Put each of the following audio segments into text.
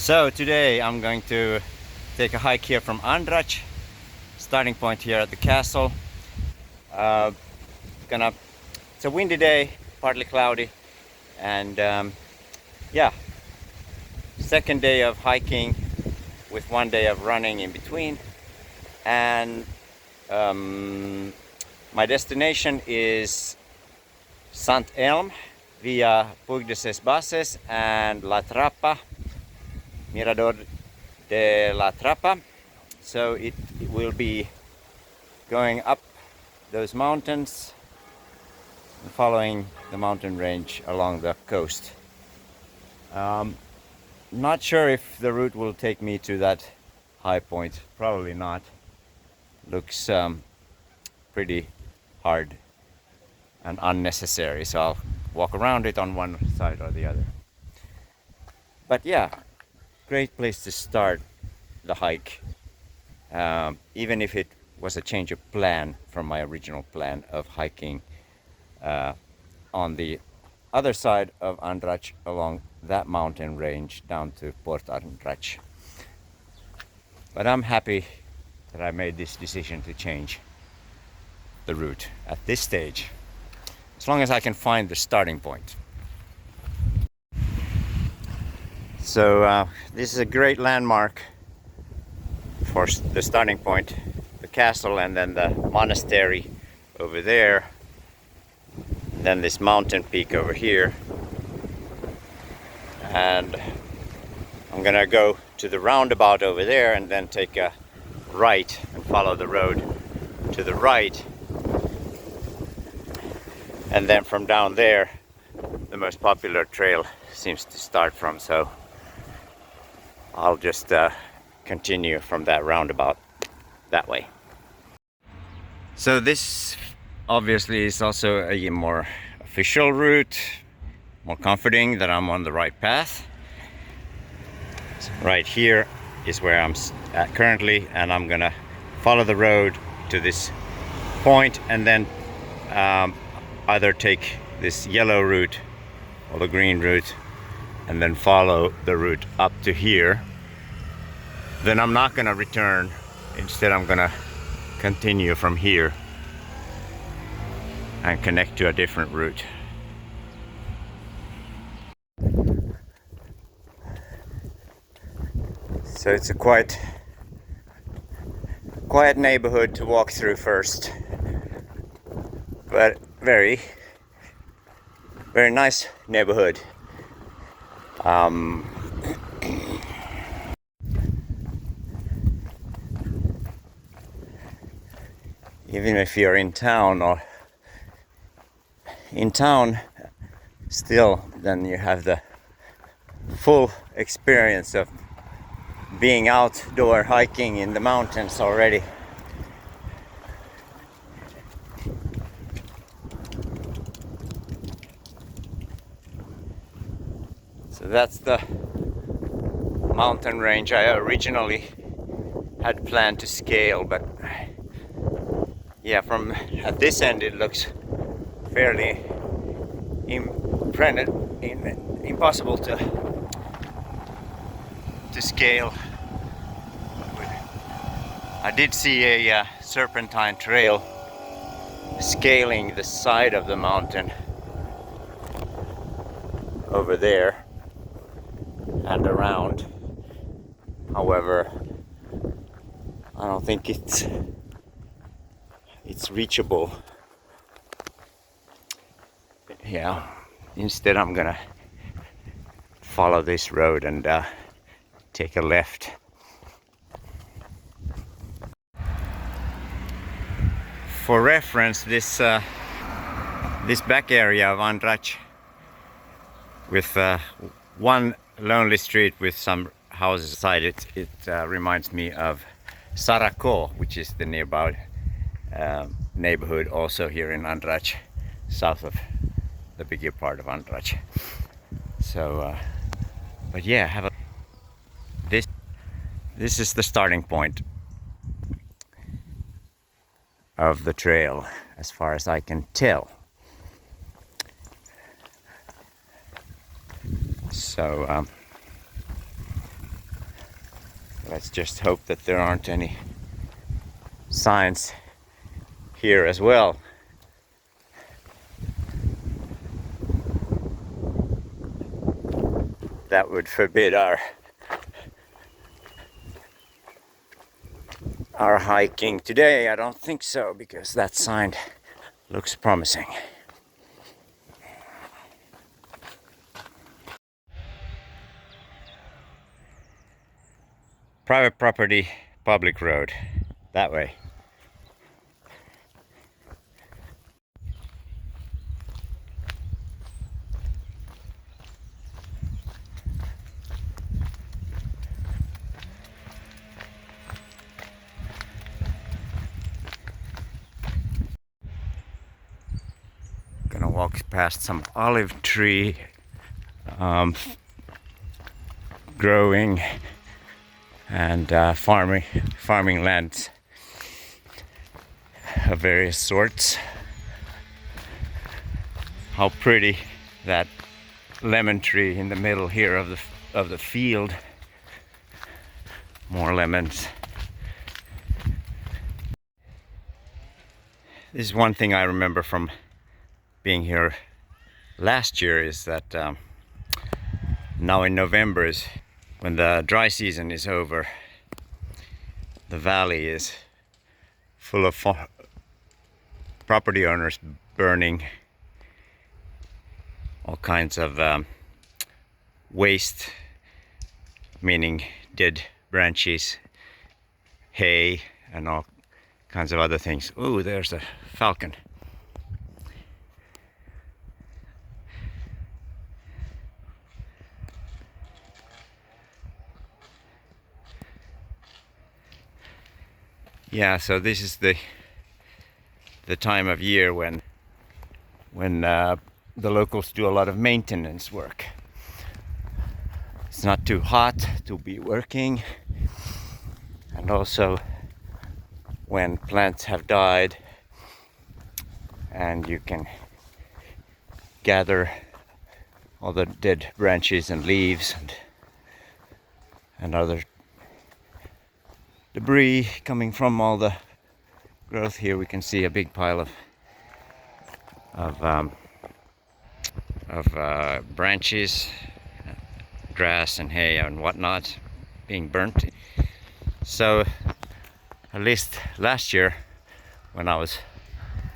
So today I'm going to take a hike here from Andratx, starting point here at the castle. It's a windy day, partly cloudy, and yeah, second day of hiking with one day of running in between. And my destination is Sant Elm via Puig de and La Trapa, Mirador de la Trapa. So it will be going up those mountains and following the mountain range along the coast. Not sure if the route will take me to that high point. Probably not. Looks pretty hard and unnecessary, so I'll walk around it on one side or the other. But yeah, great place to start the hike, even if it was a change of plan from my original plan of hiking on the other side of Andratx along that mountain range down to Andratx. But I'm happy that I made this decision to change the route at this stage, as long as I can find the starting point. So this is a great landmark for the starting point, the castle, and then the monastery over there, and then this mountain peak over here. And I'm gonna go to the roundabout over there and then take a right and follow the road to the right, and then from down there the most popular trail seems to start from, so I'll just continue from that roundabout that way. So this obviously is also a more official route, more comforting that I'm on the right path. So right here is where I'm at currently, and I'm gonna follow the road to this point and then either take this yellow route or the green route and then follow the route up to here. Then I'm not gonna return. Instead, I'm gonna continue from here and connect to a different route. So it's a quiet neighborhood to walk through first, but very nice neighborhood. Even if you're in town still, then you have the full experience of being outdoor hiking in the mountains already. So that's the mountain range I originally had planned to scale, but yeah, from at this end it looks fairly impossible to scale. I did see a serpentine trail scaling the side of the mountain over there and around. However, I don't think it's reachable. Yeah, instead I'm gonna follow this road and take a left. For reference, this back area of Andratx with one lonely street with some houses beside it, reminds me of Sarako, which is the nearby neighborhood also here in Andratx, south of the bigger part of Andratx. So but yeah, this is the starting point of the trail as far as I can tell. So Let's just hope that there aren't any signs here as well. That would forbid our hiking today. I don't think so, because that sign looks promising. Private property, public road, that way. Gonna walk past some olive tree growing and farming lands of various sorts. How pretty that lemon tree in the middle here of the field. More lemons. This is one thing I remember from being here last year, is that now in November is when the dry season is over. The valley is full of property owners burning all kinds of waste, meaning dead branches, hay, and all kinds of other things. Ooh, there's a falcon. Yeah, so this is the time of year when the locals do a lot of maintenance work. It's not too hot to be working, and also when plants have died and you can gather all the dead branches and leaves and other debris coming from all the growth here. We can see a big pile of branches, grass and hay and whatnot being burnt. So at least last year, when I was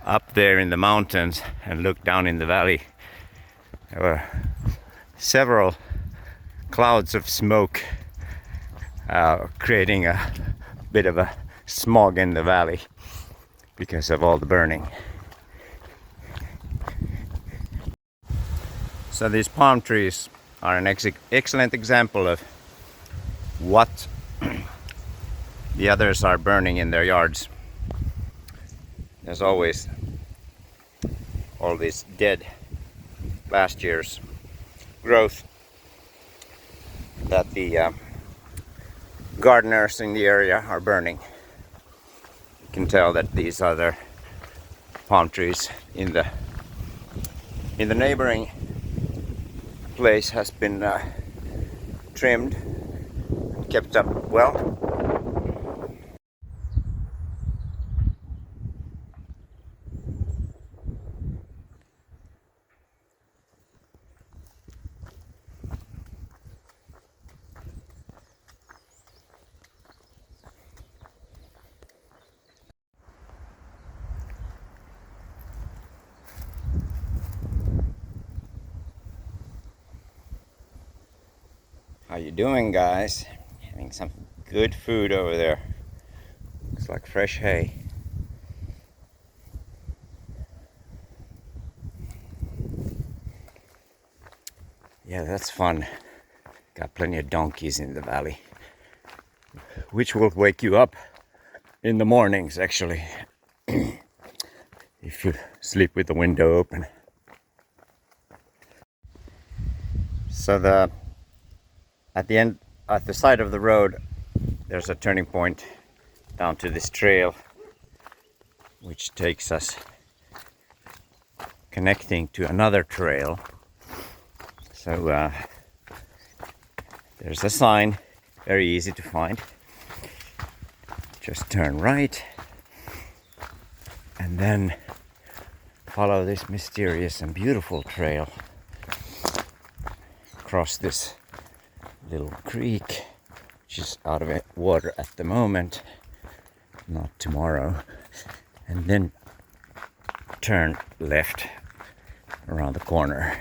up there in the mountains and looked down in the valley, there were several clouds of smoke creating a bit of a smog in the valley because of all the burning. So these palm trees are an excellent example of what the others are burning in their yards. There's always all this dead last year's growth that the gardeners in the area are burning. You can tell that these other palm trees in the neighboring place has been trimmed and kept up well. How you doing, guys? Having some good food over there. Looks like fresh hay. Yeah, that's fun. Got plenty of donkeys in the valley, which will wake you up in the mornings, actually, if you sleep with the window open. So at the side of the road, there's a turning point down to this trail, which takes us connecting to another trail. So there's a sign, very easy to find. just turn right and then follow this mysterious and beautiful trail across this little creek, which is out of water at the moment, not tomorrow, and then turn left around the corner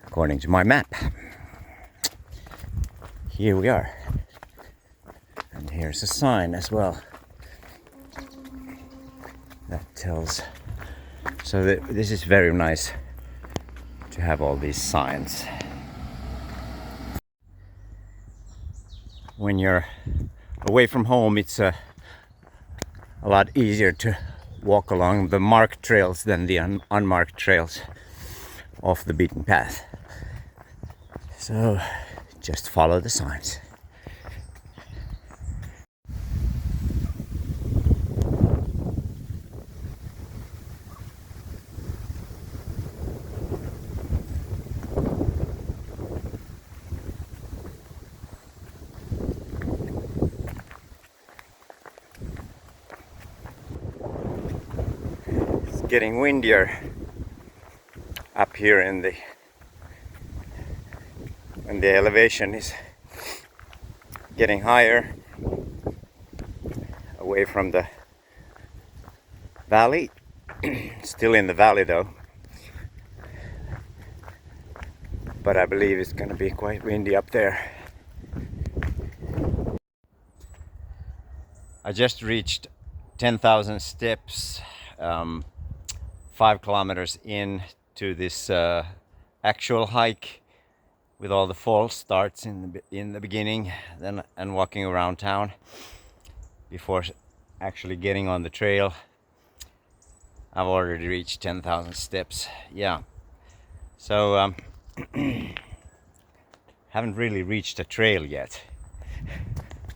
according to my map. Here we are, and here's a sign as well that tells. So this is very nice to have all these signs. When you're away from home, it's a lot easier to walk along the marked trails than the unmarked trails off the beaten path. So just follow the signs. It's getting windier up here in the when the elevation is getting higher away from the valley. Still in the valley though, but I believe it's going to be quite windy up there. I just reached 10,000 steps, 5 kilometers in to this actual hike, with all the false starts in the beginning, then and walking around town before actually getting on the trail. I've already reached 10,000 steps. Yeah, so haven't really reached a trail yet,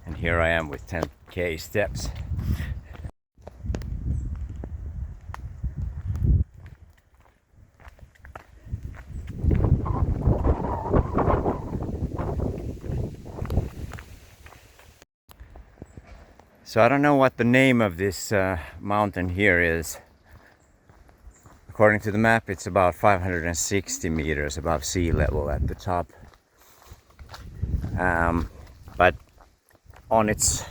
and here I am with 10k steps. So I don't know what the name of this mountain here is. According to the map, it's about 560 meters above sea level at the top. But on its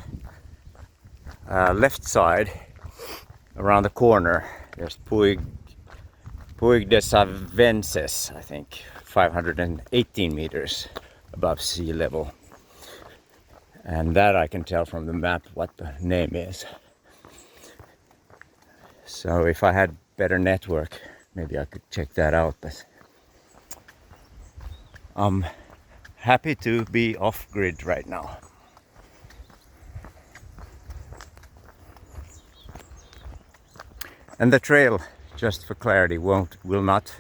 left side, around the corner, there's Puig de Savences, I think, 518 meters above sea level. And that I can tell from the map what the name is. So if I had better network, maybe I could check that out. But I'm happy to be off grid right now. And the trail, just for clarity, will not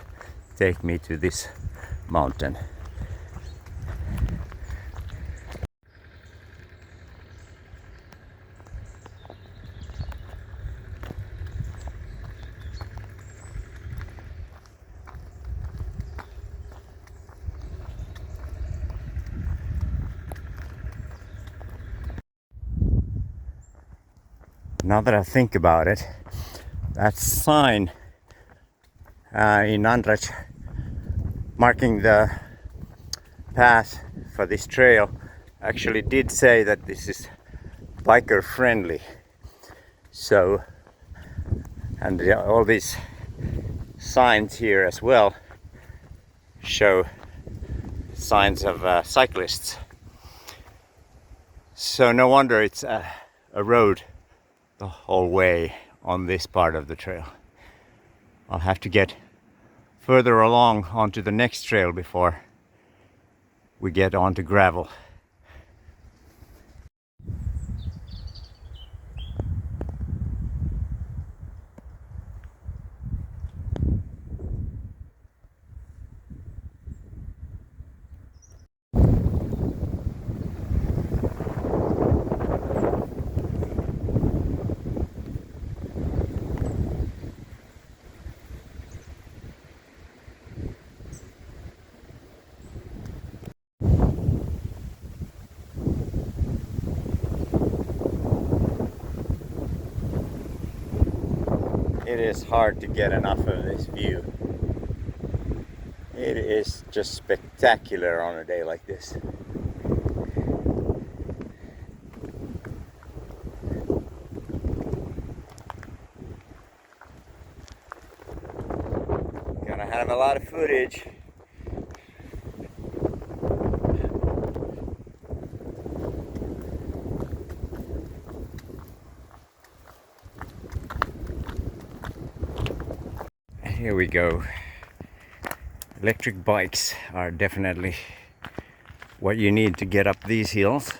take me to this mountain. Now that I think about it, that sign in Andratx marking the path for this trail actually did say that this is biker friendly. So, and all these signs here as well show signs of cyclists. So no wonder it's a road the whole way on this part of the trail. I'll have to get further along onto the next trail before we get onto gravel. It is hard to get enough of this view. It is just spectacular on a day like this. Gonna have a lot of footage. Here we go. Electric bikes are definitely what you need to get up these hills.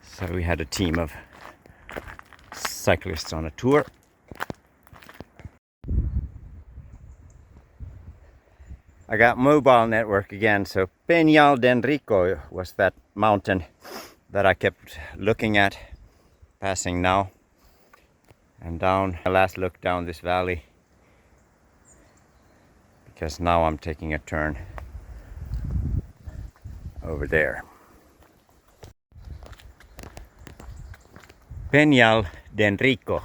So we had a team of cyclists on a tour. I got mobile network again, so Peñal de Enrico was that mountain that I kept looking at, passing now. And down, my last look down this valley, because now I'm taking a turn over there. Peñal de Enrico.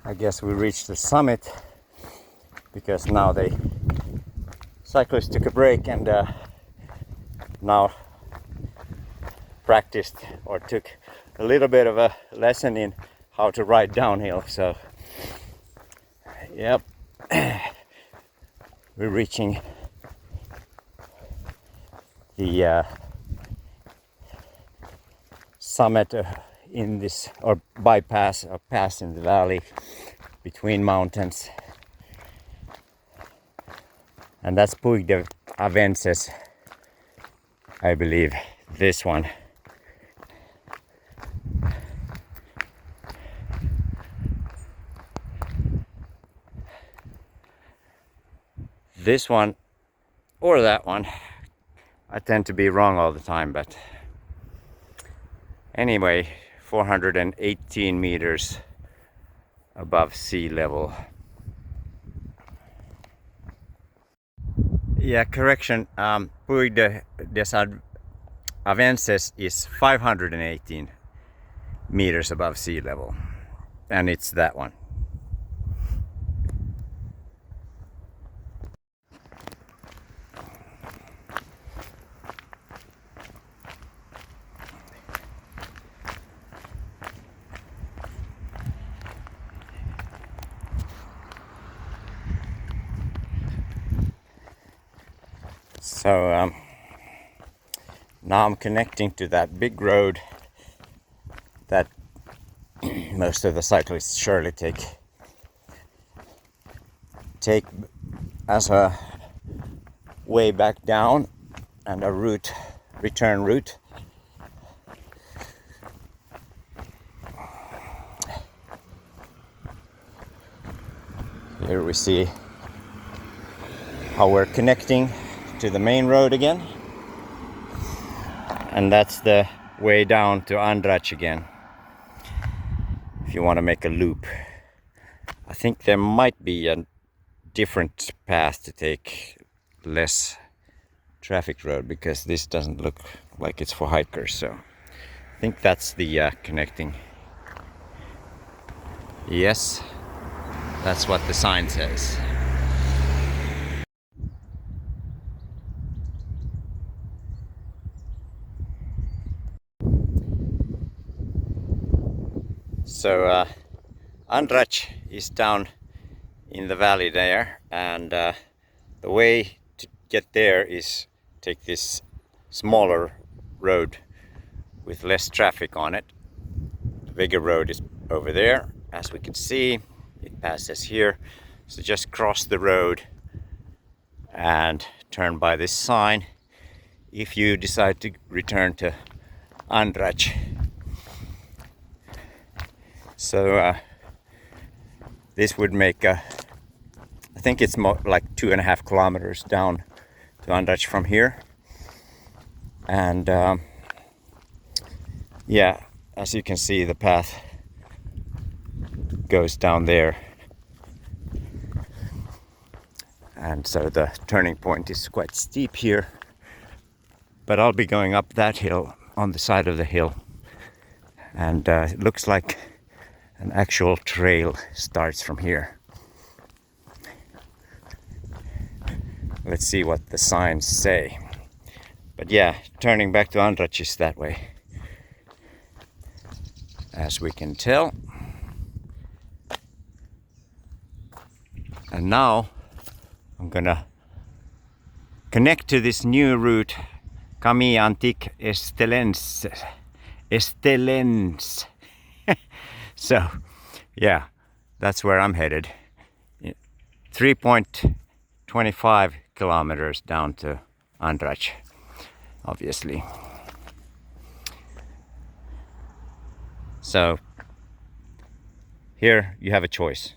I guess we reached the summit because now cyclists took a break and now practiced or took a little bit of a lesson in how to ride downhill. So yep, we're reaching the summit in this, or bypass or pass in the valley between mountains, and that's Puig de Avences, I believe, this one. This one or that one. I tend to be wrong all the time, but anyway, 418 meters above sea level. Yeah, correction. Puig de Avences is 518 meters above sea level, and it's that one. So now I'm connecting to that big road that most of the cyclists surely take as a way back down and a return route. Here we see how we're connecting to the main road again, and that's the way down to Andratx again if you want to make a loop. I think there might be a different path to take, less traffic road, because this doesn't look like it's for hikers. So I think that's the connecting. Yes, that's what the sign says. So Andratx is down in the valley there, and the way to get there is take this smaller road with less traffic on it. The bigger road is over there, as we can see. It passes here, so just cross the road and turn by this sign if you decide to return to Andratx. So this would make I think it's more like 2.5 kilometers down to Andratx from here. And yeah, as you can see, the path goes down there, and so the turning point is quite steep here, but I'll be going up that hill on the side of the hill, and it looks like an actual trail starts from here. Let's see what the signs say. But yeah, turning back to Andratx is that way, as we can tell. And now I'm gonna connect to this new route, Coma Antic Estelens. So yeah, that's where I'm headed. 3.25 kilometers down to Andratx, obviously. So here you have a choice.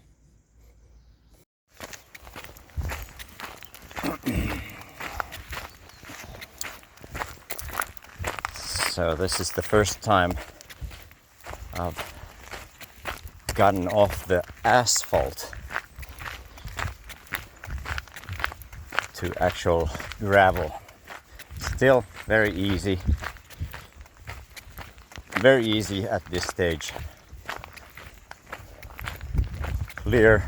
So this is the first time I've gotten off the asphalt to actual gravel. Still very easy at this stage. Clear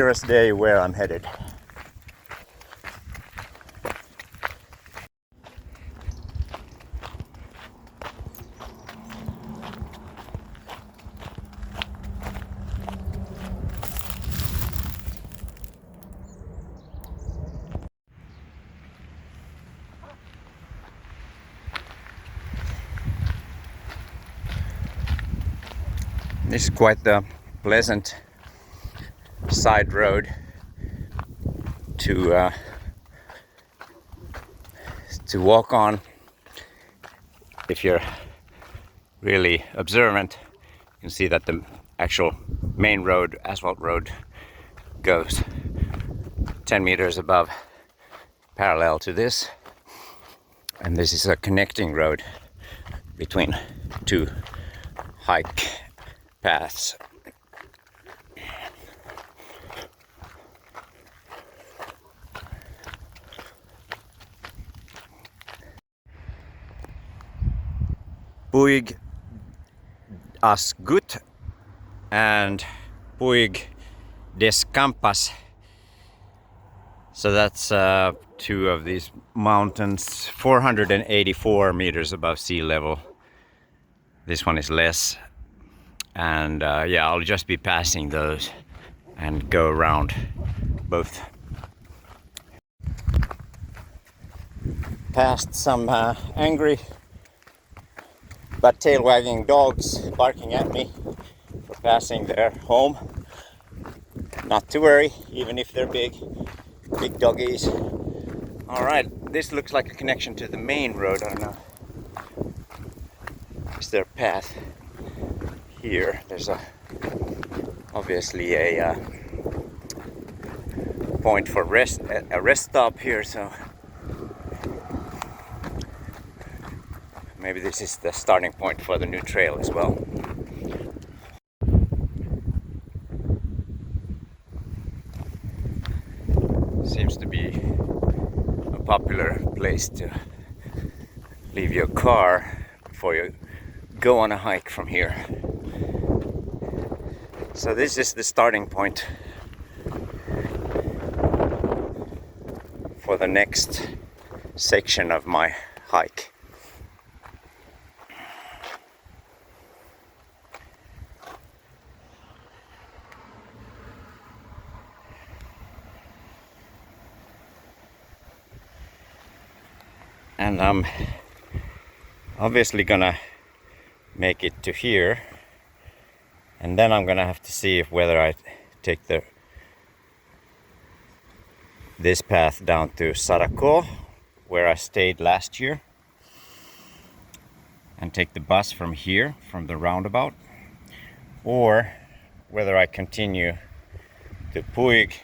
as day where I'm headed. This is quite the pleasant side road to walk on. If you're really observant, you can see that the actual main road, asphalt road, goes 10 meters above, parallel to this, and this is a connecting road between two hike paths. Puig as gut and Puig des Campas. So that's two of these mountains, 484 meters above sea level. This one is less. And yeah, I'll just be passing those and go around both. Past some angry but tail-wagging dogs barking at me for passing their home. Not to worry, even if they're big doggies. Alright, this looks like a connection to the main road. I don't know. Is there a path here? There's obviously a point for a rest stop here, so maybe this is the starting point for the new trail as well. Seems to be a popular place to leave your car before you go on a hike from here. So this is the starting point for the next section of my hike. And I'm obviously gonna make it to here, and then I'm gonna have to see whether I take this path down to Sastre, where I stayed last year, and take the bus from here, from the roundabout, or whether I continue to Puig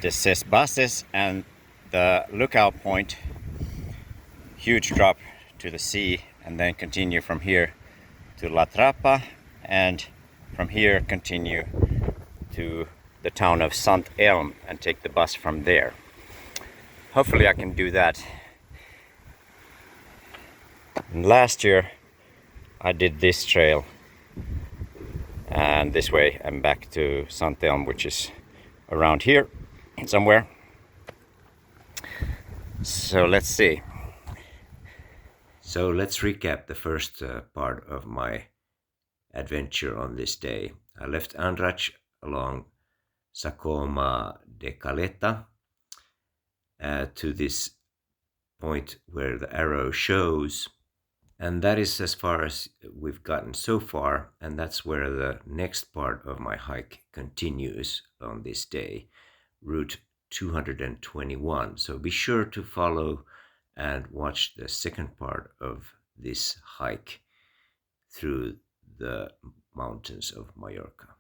This says buses, and the lookout point, huge drop to the sea, and then continue from here to La Trapa, and from here continue to the town of Sant Elm and take the bus from there. Hopefully I can do that. And last year I did this trail, and this way I'm back to Sant Elm, which is around here somewhere. So let's see. So let's recap the first part of my adventure on this day. I left Andratx along Coma Calenta to this point where the arrow shows, and that is as far as we've gotten so far, and that's where the next part of my hike continues on this day, Route 221. So be sure to follow and watch the second part of this hike through the mountains of Mallorca.